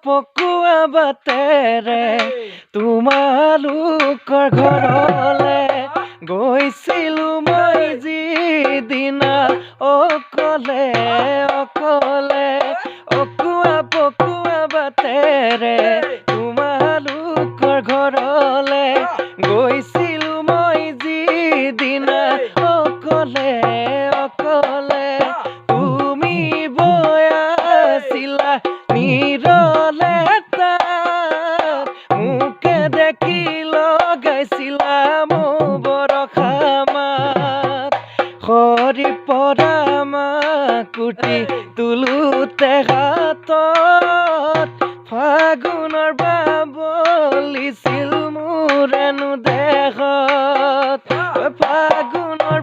পকুৱা বাটেৰে তোমালোকৰ ঘৰলে গৈছিলো মই যিদিনা অকলে অকলে অকুৱা পকুৱা বাটেৰে তোমালোকৰ ঘৰলে গৈছিলো মই যিদিনা অকলে অকলে তুমি বয়াছিলা নিৰলে তাত মোকে দেখি লগাইছিলা মোৰ বৰষা মাত সৰি পৰা মাকুটি তুলোতে হাতত ফাগুনৰ বাবলিছিল মোৰ এনো দেহত ফাগুনৰ